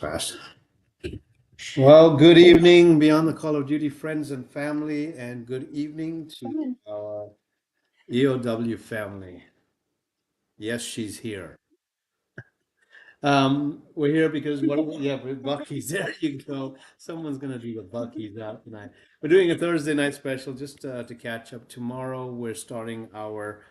fast. Well, good evening, Beyond the Call of Duty friends and family, and good evening to our EOW family. Yes, she's here. We're here because yeah, with Bucky's. There you go. Someone's gonna do the Bucky's out tonight. We're doing a Thursday night special just to catch up. Tomorrow, we're starting our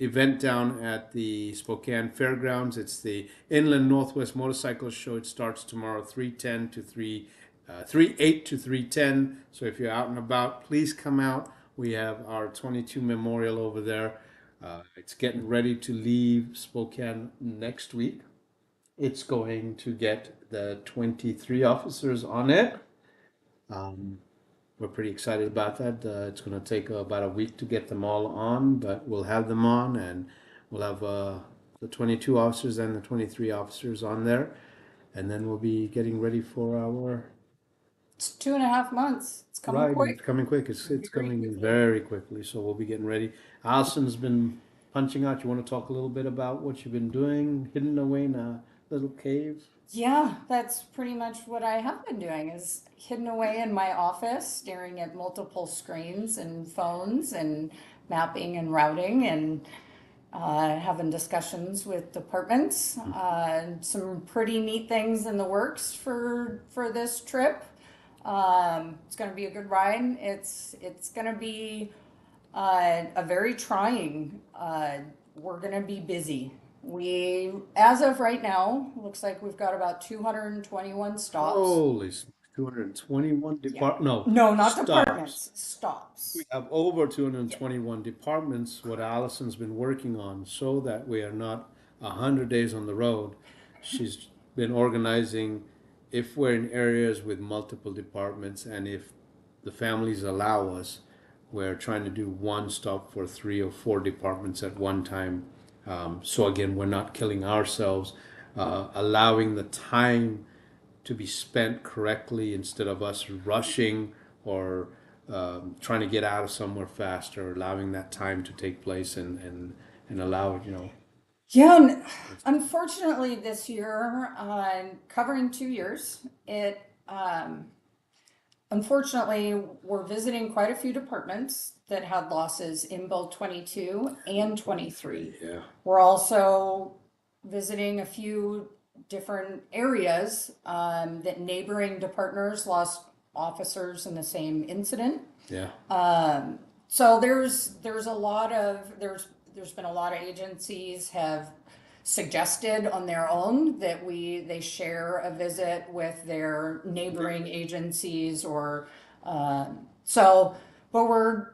event down at the Spokane Fairgrounds. It's the Inland Northwest Motorcycle Show. It starts tomorrow, 3:10 to 3:08 to 3:10. So if you're out and about, please come out. We have our 22 memorial over there. It's getting ready to leave Spokane next week. It's going to get the 23 officers on it. Um, we're pretty excited about that. It's going to take about a week to get them all on, but we'll have them on, and we'll have the 22 officers and the 23 officers on there, and then we'll be getting ready for our It's 2.5 months. It's coming ride. quick. It's coming quick. It's Very coming quickly. very quickly. So we'll be getting ready. Allison's been punching out. You want to talk a little bit about what you've been doing, hidden away in a little cave? Yeah, that's pretty much what I have been doing is hidden away in my office, staring at multiple screens and phones and mapping and routing and having discussions with departments. Some pretty neat things in the works for this trip. It's going to be a good ride. It's going to be a very trying. We're going to be busy. As of right now, looks like we've got about 221 stops. Holy, 221 Yeah. no, No, not stops. departments, stops. We have over Yeah. 221 departments, what Allison's been working on, so that we are not 100 days on the road. She's been organizing if we're in areas with multiple departments and if the families allow us, we're trying to do one stop for 3 or 4 departments at one time. So again, we're not killing ourselves, allowing the time to be spent correctly instead of us rushing or trying to get out of somewhere faster, allowing that time to take place and allow, Yeah, and unfortunately this year, covering 2 years, it unfortunately we're visiting quite a few departments that had losses in both 22 and 23. yeah. We're also visiting a few different areas that neighboring departments lost officers in the same incident. Yeah. So there's a lot of there's been a lot of agencies have suggested on their own that they share a visit with their neighboring agencies or so, but we're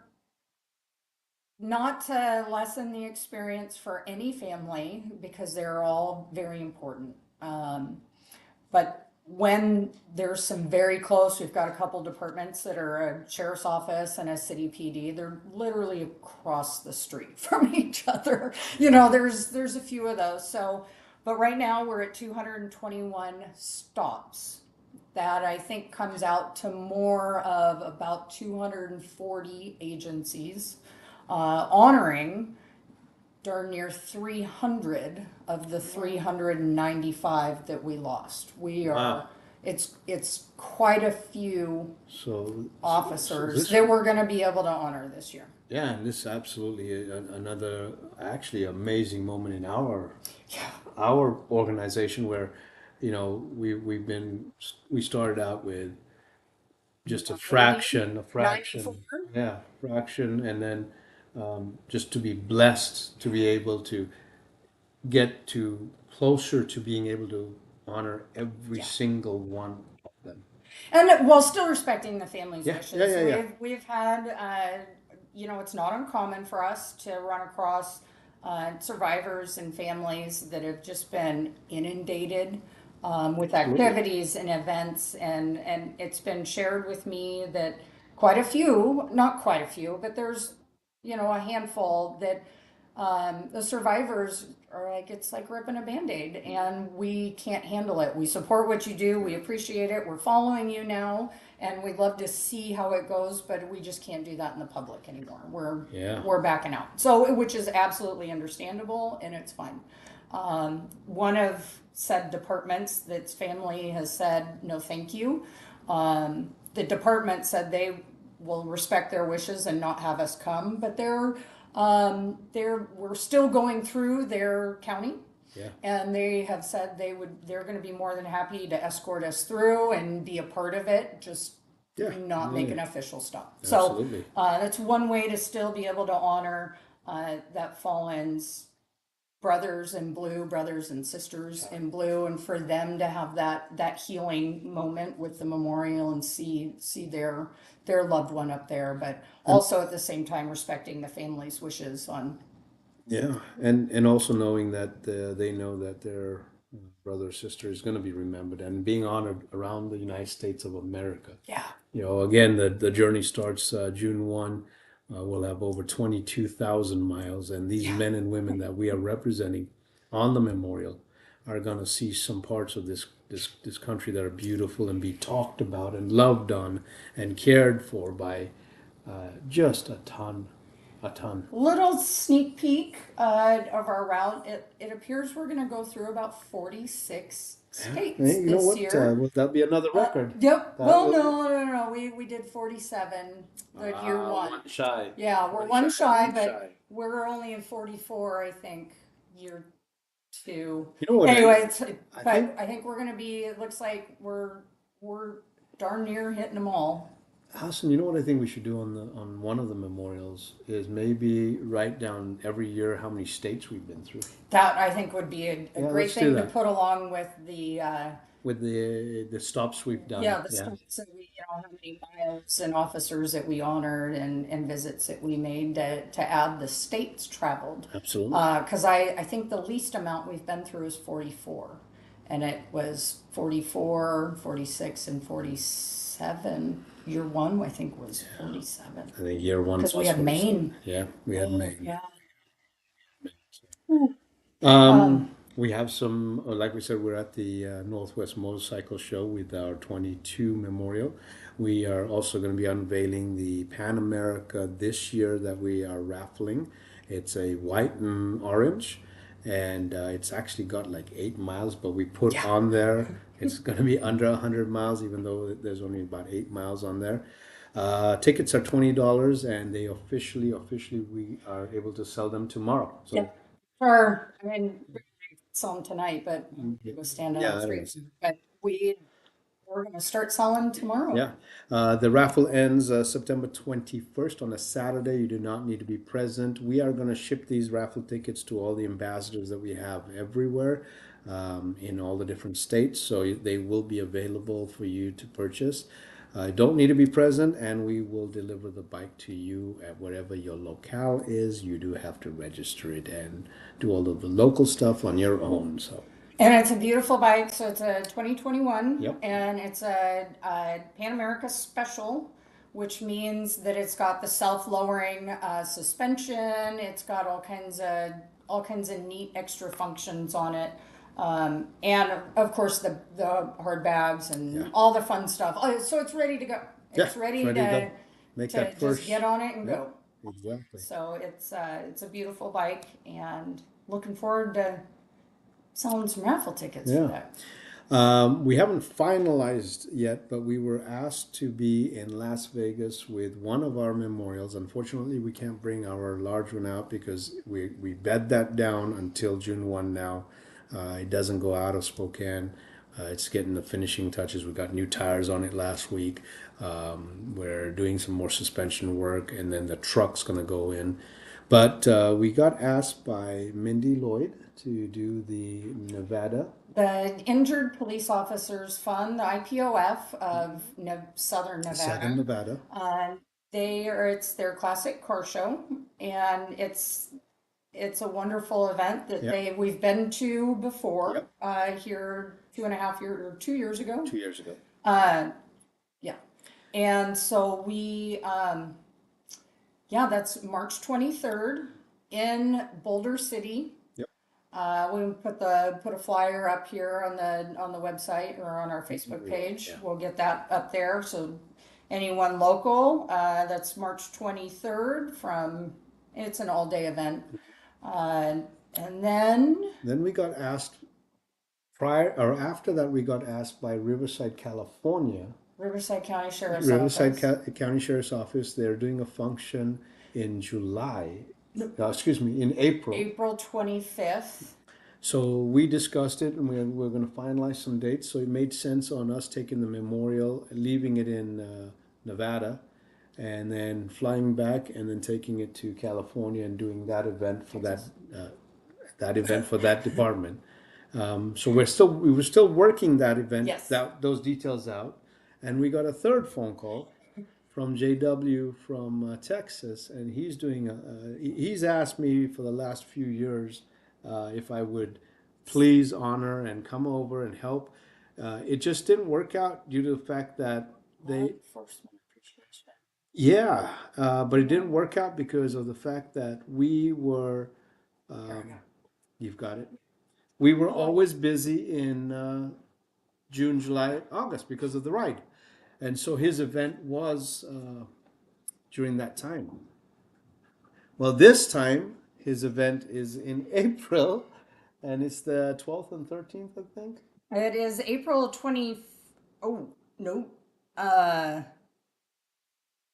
not to lessen the experience for any family because they're all very important. But when there's some very close, we've got a couple departments that are a sheriff's office and a city PD. They're literally across the street from each other. There's a few of those. So, but right now we're at 221 stops. That I think comes out to more of about 240 agencies honoring darn near 300 of the 395 that we lost. We are, Wow. it's quite a few So officers this, that we're going to be able to honor this year. yeah, and this is absolutely another actually amazing moment in our organization where, we started out with just a fraction, 94. yeah, fraction, and then just to be blessed to be able to get to closer to being able to honor every Yeah. single one of them. And while still respecting the family's Yeah, wishes, yeah, yeah, yeah. we've had, it's not uncommon for us to run across survivors and families that have just been inundated with Absolutely. activities and events, and it's been shared with me that quite a few, not quite a few, but there's, a handful that the survivors like it's like ripping a Band-Aid, and we can't handle it. We support what you do. We appreciate it. We're following you now, and we'd love to see how it goes, but we just can't do that in the public anymore. Yeah. We're backing out. So, which is absolutely understandable, and it's fine. One of said departments that's family has said no, thank you. The department said they will respect their wishes and not have us come, but we're still going through their county. Yeah. And they have said they're going to be more than happy to escort us through and be a part of it, just Yeah. not make an Yeah. official stop. Absolutely. So that's one way to still be able to honor that fallen's brothers in blue, brothers and sisters in blue, and for them to have that healing moment with the memorial and see their loved one up there, but also at the same time respecting the family's wishes on. Yeah, and also knowing that they know that their brother or sister is going to be remembered and being honored around the United States of America. Yeah. Again, the journey starts June 1. We'll have over 22,000 miles, and these men and women that we are representing on the memorial are going to see some parts of this country that are beautiful and be talked about and loved on and cared for by just a ton. Little sneak peek of our route. It appears we're going to go through about 46 states Hey, you know this what? year. That'll be another record. Yep. That Well, will- no. We did 47 the year one. One shy. Yeah, we're one shy, but we're only in 44, I think, year two. You know what? Anyway, think- I think we're going to be. It looks like we're darn near hitting them all. Hassan, you know what I think we should do on one of the memorials is maybe write down every year how many states we've been through That I think would be a Yeah, great let's do thing to that. put along with the. with the stops we've done. Yeah, the stops that we, how many miles and officers that we honored and visits that we made to add the states traveled. Absolutely. Because I think the least amount we've been through is 44. And it was 44, 46, and 47. Year one, I think, was 47. I think year one. Because we had Maine. Yeah, we had Maine. Yeah. We have some, like we said, we're at the Northwest Motorcycle Show with our 22 memorial. We are also going to be unveiling the Pan America this year that we are raffling. It's a white and orange, and it's actually got like 8 miles, but we put on there, it's going to be under 100 miles, even though there's only about 8 miles on there. Tickets are $20, and they officially, we are able to sell them tomorrow. So. Yeah. Or, I mean, sell them tonight, but we'll stand Yeah, on the that streets. But we're going to start selling tomorrow. Yeah. The raffle ends September 21st on a Saturday. You do not need to be present. We are going to ship these raffle tickets to all the ambassadors that we have everywhere in all the different states. So they will be available for you to purchase. Don't need to be present, and we will deliver the bike to you at wherever your locale is. You do have to register it and do all of the local stuff on your own. So. And it's a beautiful bike. So it's a 2021. Yep. And it's a Pan America Special, which means that it's got the self-lowering suspension. It's got all kinds of neat extra functions on it. And of course the hard bags and all the fun stuff. So it's ready to go. It's ready to go. Make that just first. get on it and go. Exactly. So it's a beautiful bike, and looking forward to selling some raffle tickets for that. We haven't finalized yet, but we were asked to be in Las Vegas with one of our memorials. Unfortunately, we can't bring our large one out because we bed that down until June 1 now. It doesn't go out of Spokane. It's getting the finishing touches. We got new tires on it last week. We're doing some more suspension work, and then the truck's going to go in. But we got asked by Mindy Lloyd to do the Nevada. The Injured Police Officers Fund, the IPOF of Southern Nevada. Southern Nevada. It's their classic car show, and it's a wonderful event that we've been to before. Here 2 years ago. 2 years ago. Yeah, and so we that's March 23rd in Boulder City. Yep. We put a flyer up here on the website or on our Facebook page. Yeah. We'll get that up there. So anyone local, that's March 23rd it's an all day event. And Then we got asked prior or after that, we got asked by Riverside, California. Riverside County Sheriff's Riverside Office. County Sheriff's Office, they're doing a function in July, excuse me, in April. April 25th. So we discussed it and we're going to finalize some dates. So it made sense on us taking the memorial, leaving it in Nevada, and then flying back and then taking it to California and doing that event for that department. So we were still working that event, Yes. those details out, and we got a third phone call from JW from Texas, and he's asked me for the last few years if I would please honor and come over and help. It just didn't work out due to the fact that Law enforcement appreciation. yeah, but it didn't work out because of the fact that we were, you've got it. We were always busy in June, July, August because of the ride. And so his event was during that time. Well, this time his event is in April and it's the 12th and 13th, I think. It is April 20. Oh, no.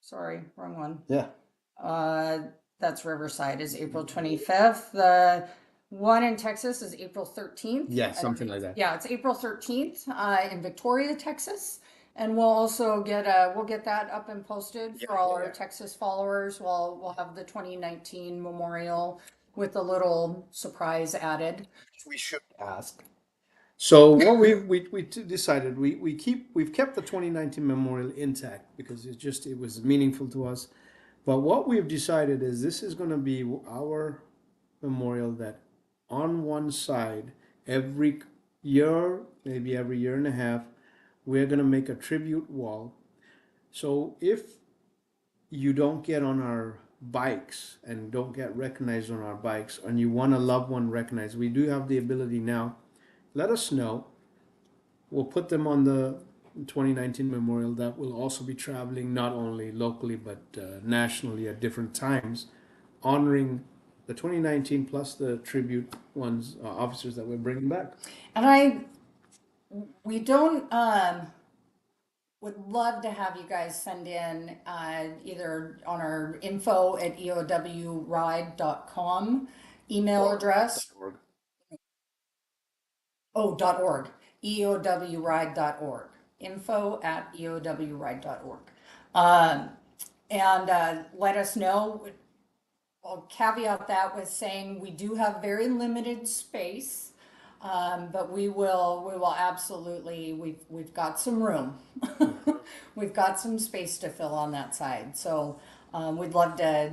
Sorry, wrong one. Yeah. That's Riverside is April 25th. The one in Texas is April 13th. Yeah, something like that. Yeah, it's April 13th in Victoria, Texas. And we'll also we'll get that up and posted for all our Texas followers. We'll have the 2019 memorial with a little surprise added. We should ask. So what we decided we've kept the 2019 memorial intact because it was meaningful to us. But what we've decided is this is going to be our memorial that on one side every year, maybe every year and a half, we're going to make a tribute wall. So if you don't get on our bikes and don't get recognized on our bikes and you want a loved one recognized, we do have the ability now. Let us know. We'll put them on the 2019 memorial that will also be traveling not only locally but nationally at different times, honoring the 2019 plus the tribute ones officers that we're bringing back. And we don't would love to have you guys send in either on our info@eowride.com email address. .org. eowride.org. info@eowride.org. And let us know. I'll caveat that with saying we do have very limited space, but we will absolutely, we've got some room. We've got some space to fill on that side. So we'd love to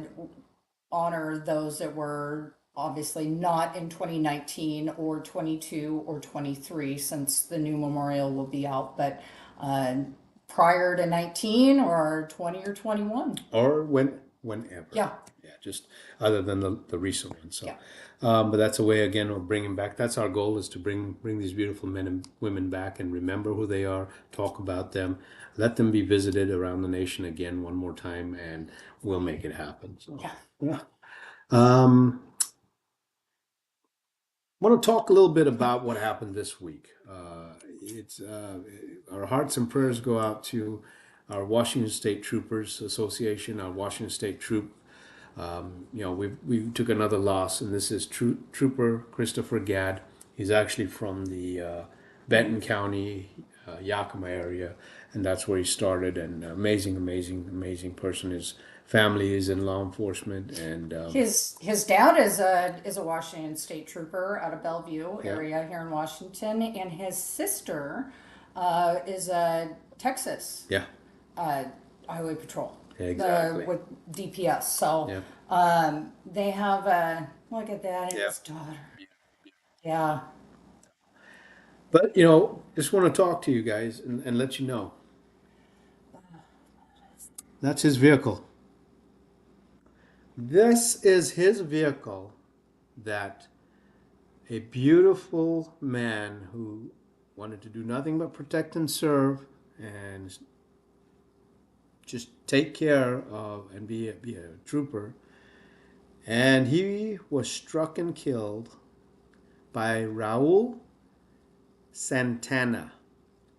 honor those that were obviously not in 2019 or 22 or 23 since the new memorial will be out, but prior to 19 or 20 or 21. Or whenever. Yeah. Yeah, just other than the recent one. So, Yeah. But that's a way again of bringing back. That's our goal, is to bring these beautiful men and women back and remember who they are, talk about them, let them be visited around the nation again one more time, and we'll make it happen. So, yeah. I want to talk a little bit about what happened this week. It's our hearts and prayers go out to our Washington State Troopers Association, our Washington State Troop. We took another loss, and this is Trooper Christopher Gadd. He's actually from the Benton County, Yakima area, and that's where he started. And amazing person. His family is in law enforcement, and His dad is a Washington State Trooper out of Bellevue area here in Washington, and his sister is a Texas Highway Patrol. Exactly. With DPS. So they have look at that, his daughter. Yeah. But just want to talk to you guys and let you know. That's his vehicle. This is his vehicle that a beautiful man who wanted to do nothing but protect and serve and just take care of and be a trooper. And he was struck and killed by Raul Santana.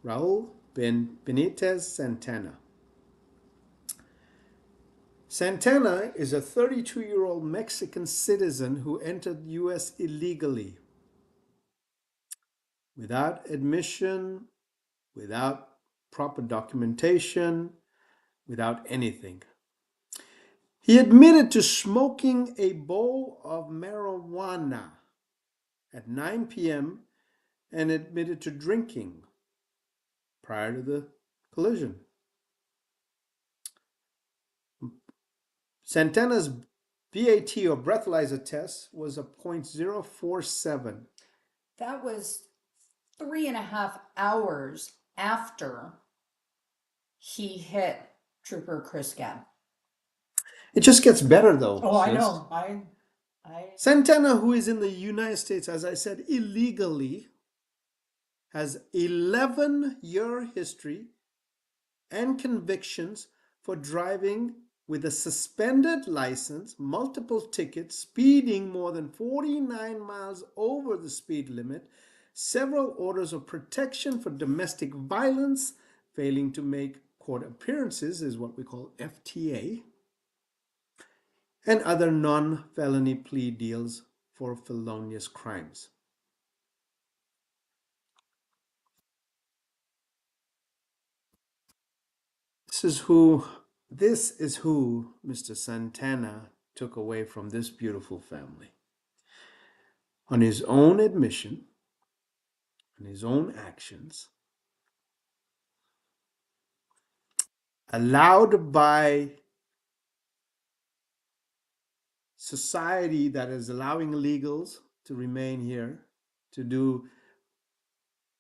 Raul Benitez Santana. Santana is a 32-year-old Mexican citizen who entered the U.S. illegally, without admission, without proper documentation, without anything. He admitted to smoking a bowl of marijuana at 9 p.m. and admitted to drinking prior to the collision. Santana's BAT or breathalyzer test was a .047. That was 3.5 hours after he hit Trooper Chris Gabb. It just gets better though. Oh, I sis. know. Santana, who is in the United States, as I said, illegally, has 11-year history and convictions for driving with a suspended license, multiple tickets, speeding more than 49 miles over the speed limit, several orders of protection for domestic violence, failing to make court appearances is what we call FTA, and other non-felony plea deals for felonious crimes. This is who Mr. Santana took away from this beautiful family. On his own admission, on his own actions, allowed by society that is allowing illegals to remain here, to do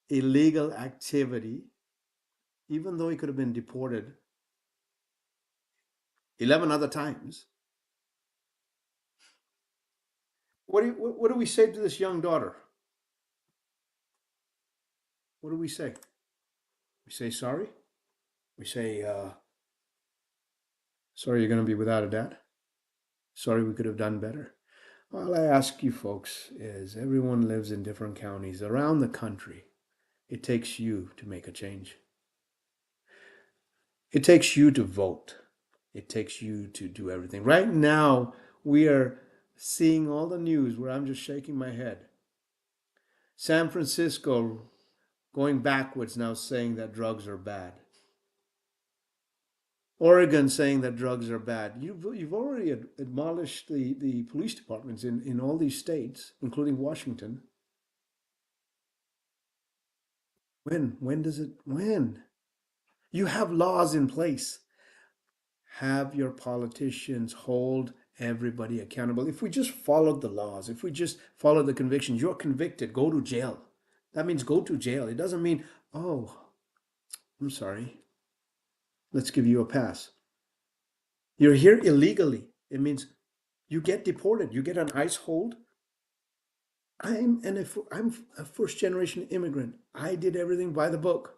illegal activity, even though he could have been deported 11 other times. What do we say to this young daughter? What do we say? We say sorry? We say, sorry you're going to be without a dad? Sorry we could have done better? All I ask you folks is everyone lives in different counties around the country. It takes you to make a change. It takes you to vote. It takes you to do everything. Right now, we are seeing all the news where I'm just shaking my head. San Francisco going backwards now, saying that drugs are bad. Oregon saying that drugs are bad. You've already demolished the police departments in all these states, including Washington. When does it, when? You have laws in place. Have your politicians hold everybody accountable. If we just followed the laws, if we just followed the convictions, you're convicted, go to jail. That means go to jail. It doesn't mean, oh, I'm sorry, let's give you a pass. You're here illegally. It means you get deported. You get an ICE hold. I'm a first generation immigrant. I did everything by the book.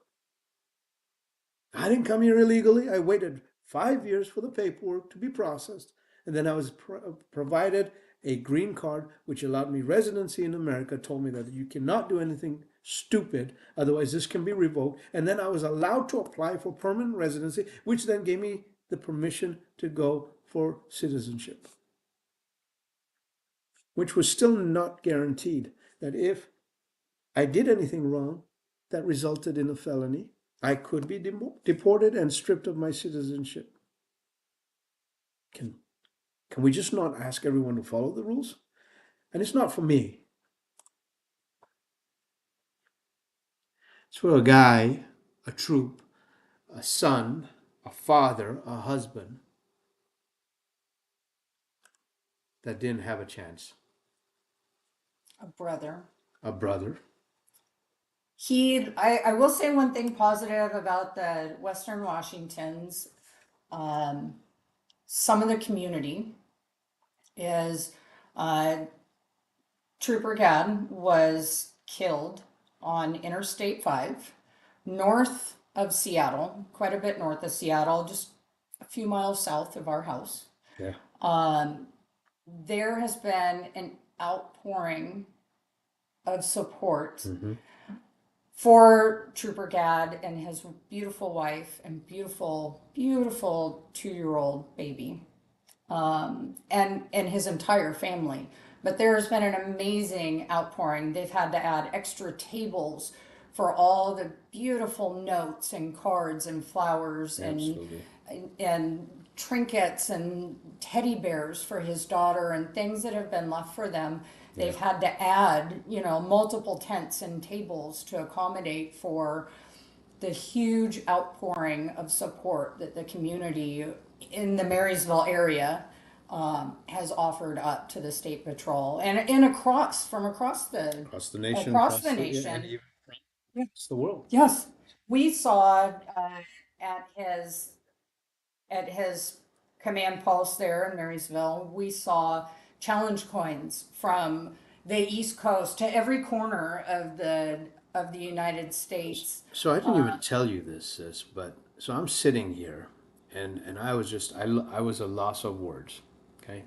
I didn't come here illegally. I waited 5 years for the paperwork to be processed. And then I was provided a green card, which allowed me residency in America, told me that you cannot do anything stupid, otherwise this can be revoked. And then I was allowed to apply for permanent residency, which then gave me the permission to go for citizenship, which was still not guaranteed. That if I did anything wrong that resulted in a felony, I could be deported and stripped of my citizenship. Can we just not ask everyone to follow the rules? And it's not for me. It's for a guy, a troop, a son, a father, a husband that didn't have a chance. A brother. A brother. I will say one thing positive about the Western Washingtons. Some of the community is Trooper Gad was killed on Interstate 5, north of Seattle, quite a bit north of Seattle, just a few miles south of our house. Yeah. There has been an outpouring of support Hmm. for Trooper Gad and his beautiful wife and beautiful, beautiful 2-year-old baby, and his entire family. But there has been an amazing outpouring. They've had to add extra tables for all the beautiful notes and cards and flowers Absolutely. and trinkets and teddy bears for his daughter and things that have been left for them. They've had to add, multiple tents and tables to accommodate for the huge outpouring of support that the community in the Marysville area has offered up to the State Patrol and across the Across the nation, across the yeah, nation. and even across the world. Yes, we saw at his at his command post there in Marysville, we saw challenge coins from the East Coast to every corner of the United States. So I didn't even tell you this, sis, but so I'm sitting here, and I was just I was a loss of words. Okay,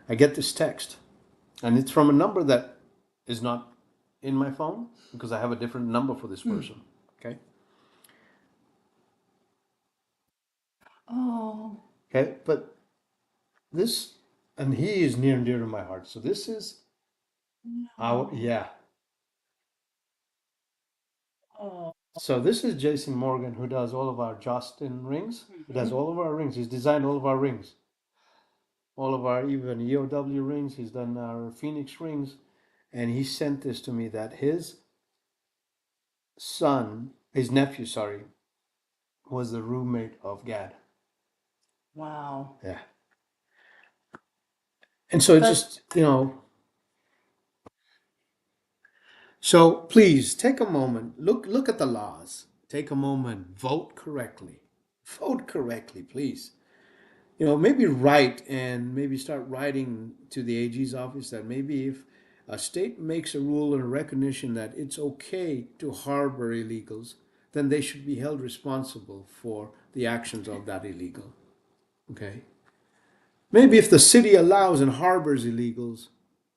I get this text, and it's from a number that is not in my phone because I have a different number for this person. Okay. Oh, Okay, but this, and he is near and dear to my heart. So this is our, no. yeah. Oh. So this is Jason Morgan, who does all of our Justin rings. Who does Mhm. all of our rings. He's designed all of our rings, all of our even EOW rings. He's done our Phoenix rings, and he sent this to me that his son, his nephew, sorry, was the roommate of Gad. Wow. Yeah. And so it's But just, so please take a moment, look at the laws. Take a moment, vote correctly. Vote correctly, please. Maybe write and maybe start writing to the AG's office that maybe if a state makes a rule and a recognition that it's okay to harbor illegals, then they should be held responsible for the actions of that illegal. Okay? Maybe if the city allows and harbors illegals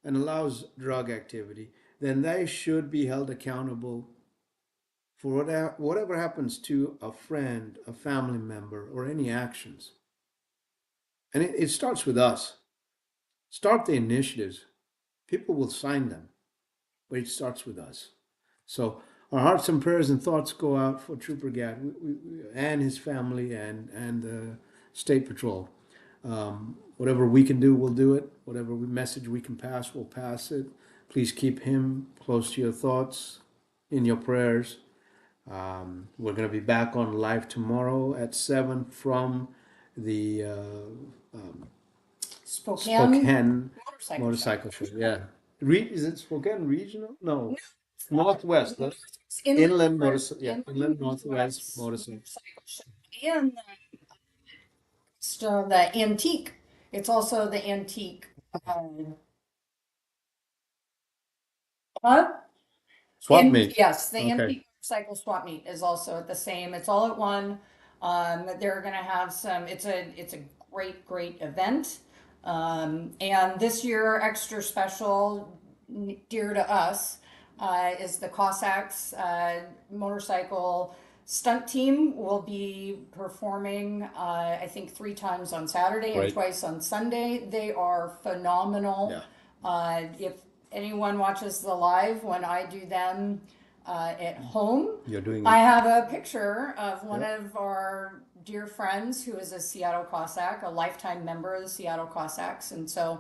and allows drug activity, then they should be held accountable for whatever happens to a friend, a family member, or any actions. And it starts with us. Start the initiatives. People will sign them, but it starts with us. So our hearts and prayers and thoughts go out for Trooper Gad and his family and the State Patrol. Whatever we can do, we'll do it. Whatever message we can pass, we'll pass it. Please keep him close to your thoughts, in your prayers. We're going to be back on live tomorrow at 7 from the Spokane Spokane motorcycle show. motorcycle show. Yeah. Is it Spokane Regional? No. Northwest. It's Inland Motorcycle. Yeah. Inland Inland Northwest Northwest Motorcycle. motorcycle show. And the antique. It's also the antique. Huh? Swap meet. Yes, the Okay. antique motorcycle swap meet is also at the same. It's all at one. They're gonna have some. It's a great event. And this year, extra special, dear to us, is the Cossacks motorcycle stunt team will be performing. I think 3 times on Saturday and Great. twice on Sunday. They are phenomenal. Yeah. If anyone watches the live when I do them at home, You're doing I it. have a picture of one Yep. of our dear friends who is a Seattle Cossack, a lifetime member of the Seattle Cossacks. And so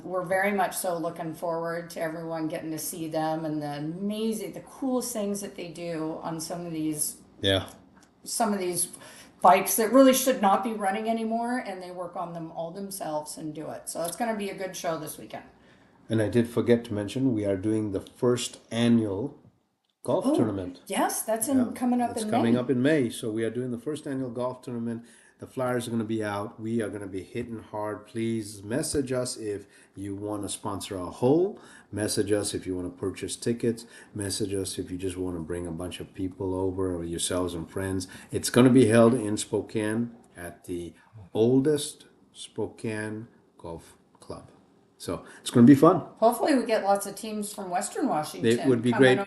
we're very much so looking forward to everyone getting to see them and the coolest things that they do on some of these Yeah. bikes that really should not be running anymore, and they work on them all themselves and do it. So it's going to be a good show this weekend. And I did forget to mention we are doing the first annual golf tournament. Yes, that's Yeah, coming up it's in coming May. up in May. So we are doing the first annual golf tournament. The flyers are going to be out. We are going to be hitting hard. Please message us if you want to sponsor a whole. Message us if you want to purchase tickets. Message us if you just want to bring a bunch of people over or yourselves and friends. It's going to be held in Spokane at the oldest Spokane Golf Club. So it's going to be fun. Hopefully we get lots of teams from Western Washington. It would be coming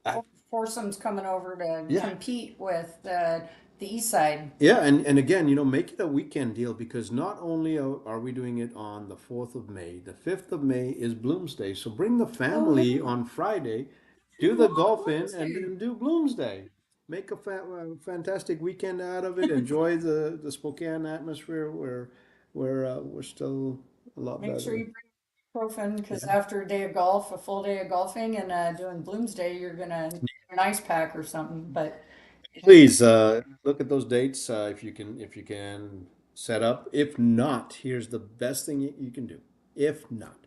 great. Foursomes coming over to Yeah. compete with the east side. Yeah, and again, make it a weekend deal because not only are we doing it on the 4th of May, the 5th of May is Bloomsday. So bring the family on Friday, do the golf in, and then do Bloomsday. Make a fantastic weekend out of it. Enjoy the Spokane atmosphere where we're still a lot Make sure better. you bring ibuprofen because after a day of golf, a full day of golfing, and doing Bloomsday, you're gonna need an ice pack or something. But Please look at those dates if you can set up. If not, here's the best thing you can do. If not,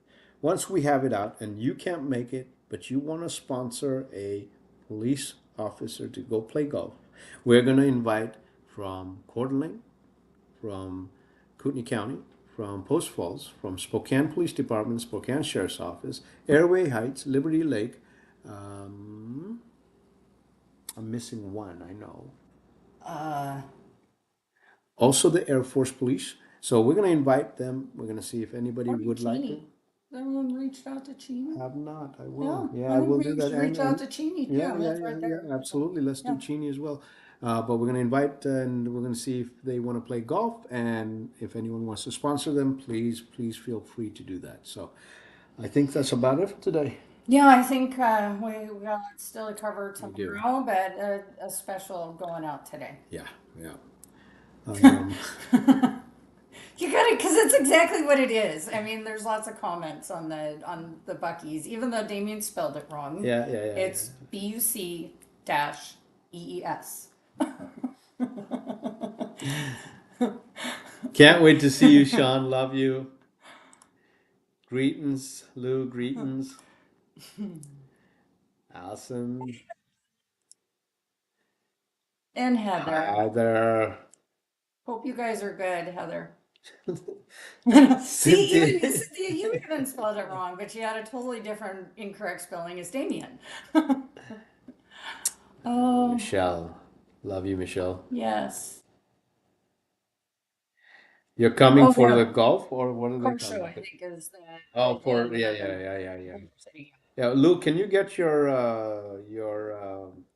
once we have it out and you can't make it, but you want to sponsor a police officer to go play golf, we're going to invite from Coeur d'Alene, from Kootenai County, from Post Falls, from Spokane Police Department, Spokane Sheriff's Office, Airway Heights, Liberty Lake. Um, I'm missing one, I know. Also the Air Force Police. So we're going to invite them. We're going to see if anybody would like to. Cheney. Everyone reached out to Cheney. Have not. I will. Yeah, Yeah, I I think will we do that. should reach out to Cheney too. Yeah, That's right there. absolutely. Let's do Yeah. Cheney as well. But we're going to invite and we're going to see if they want to play golf. And if anyone wants to sponsor them, please feel free to do that. So I think that's about it for today. Yeah, I think we got still to cover do. tomorrow, but a special going out today. Yeah, yeah. You got it, because it's exactly what it is. I mean, there's lots of comments on the Buc-ee's, even though Damien spelled it wrong. Yeah. It's BUC-EES. Can't wait to see you, Sean. Love you. Greetings, Lou. Greetings. Allison. And Heather. Hi there. Hope you guys are good, Heather. See, Cynthia. Cynthia, you even spelled it wrong, but you had a totally different incorrect spelling as Damien. Oh, Michelle. Love you, Michelle. yes. You're coming Oh, for yeah. the golf or what are they Car show, I coming? think, is the. Oh, for the- yeah. Yeah, Lou, can you get your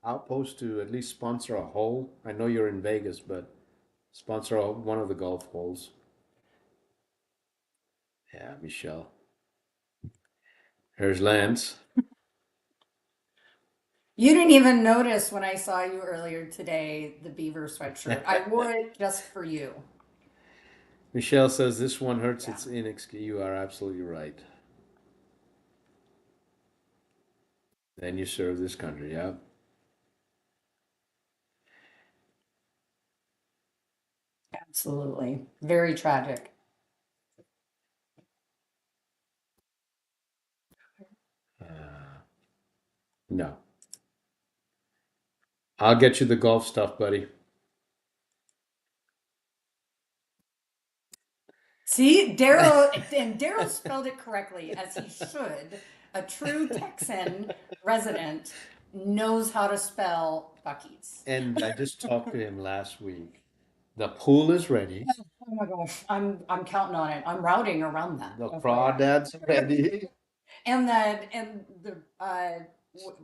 outpost to at least sponsor a hole? I know you're in Vegas, but sponsor one of the golf holes. Yeah, Michelle. Here's Lance. You didn't even notice when I saw you earlier today, the beaver sweatshirt. I wore it just for you. Michelle says this one hurts. Yeah. It's inexcusable. You are absolutely right. Then you serve this country. Yeah. Absolutely. Very tragic. No. I'll get you the golf stuff, buddy. See, Daryl spelled it correctly, as he should. A true Texan resident knows how to spell Buc-ee's. And I just talked to him last week. The pool is ready. Oh my gosh, I'm counting on it. I'm routing around that. The FYI. crawdads ready. And the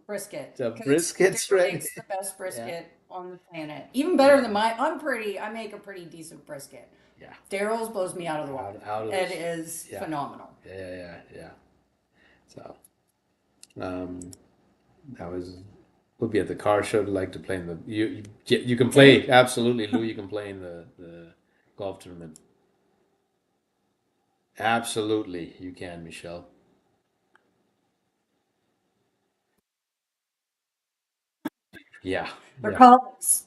brisket. The 'Cause brisket's Daryl ready. makes the best brisket on the planet. Even better than mine. I make a pretty decent brisket. Yeah. Daryl's blows me out of the water. Out of It this. is Yeah. phenomenal. Yeah. So, that was. We'll be at the car show. To like to play in the. You can play absolutely, Lou. You can play in the golf tournament. Absolutely, you can, Michelle. Yeah. They're Yeah. called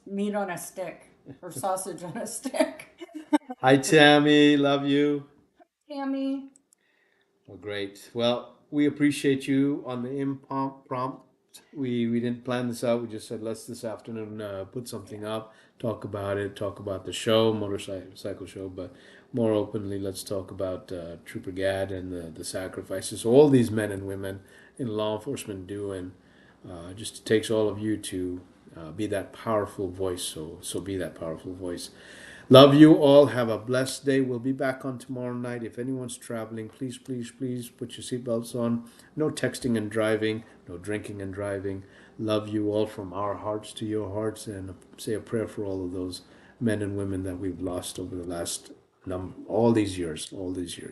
meat on a stick or sausage on a stick. Hi, Tammy. Love you. Tammy. Well, great. Well, we appreciate you on the impromptu We didn't plan this out. We just said let's this afternoon put something up, talk about it, talk about the show, motorcycle show, but more openly, let's talk about Trooper Gad and the sacrifices all these men and women in law enforcement do, and just takes all of you to be that powerful voice. So be that powerful voice. Love you all. Have a blessed day. We'll be back on tomorrow night. If anyone's traveling, please, please, please put your seatbelts on. No texting and driving. No drinking and driving. Love you all from our hearts to your hearts, and say a prayer for all of those men and women that we've lost over the last all these years.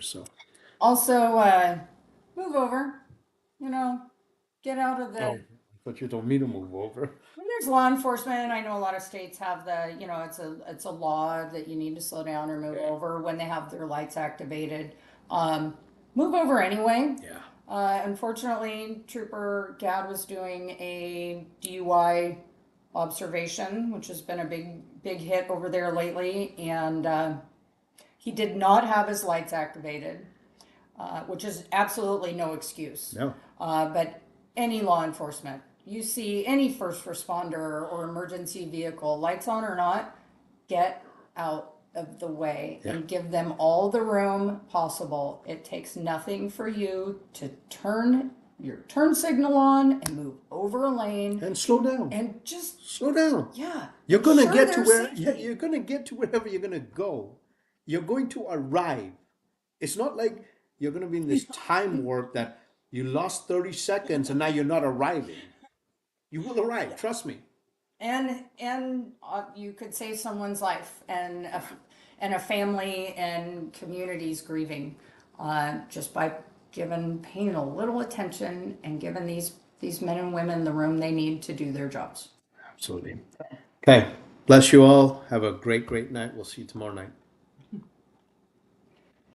So Also, move over. You know, get out of the. oh, but you don't mean to move over. When there's law enforcement, I know a lot of states have the, you know, it's a law that you need to slow down or move over when they have their lights activated. Move over anyway. Yeah. Unfortunately, Trooper Gad was doing a DUI observation, which has been a big hit over there lately, and he did not have his lights activated, which is absolutely no excuse. No. But any law enforcement, you see any first responder or emergency vehicle, lights on or not, get out of the way and give them all the room possible. It takes nothing for you to turn your turn signal on and move over a lane And slow down. and just, Slow down. yeah. You're gonna ensure get to their where safety. you're gonna get to wherever you're gonna go. You're going to arrive. It's not like you're gonna be in this time warp that you lost 30 seconds and now you're not arriving. You will arrive, trust me. And you could save someone's life and a family and communities grieving just by paying a little attention and giving these men and women the room they need to do their jobs. Absolutely. Okay. Bless you all. Have a great night. We'll see you tomorrow night.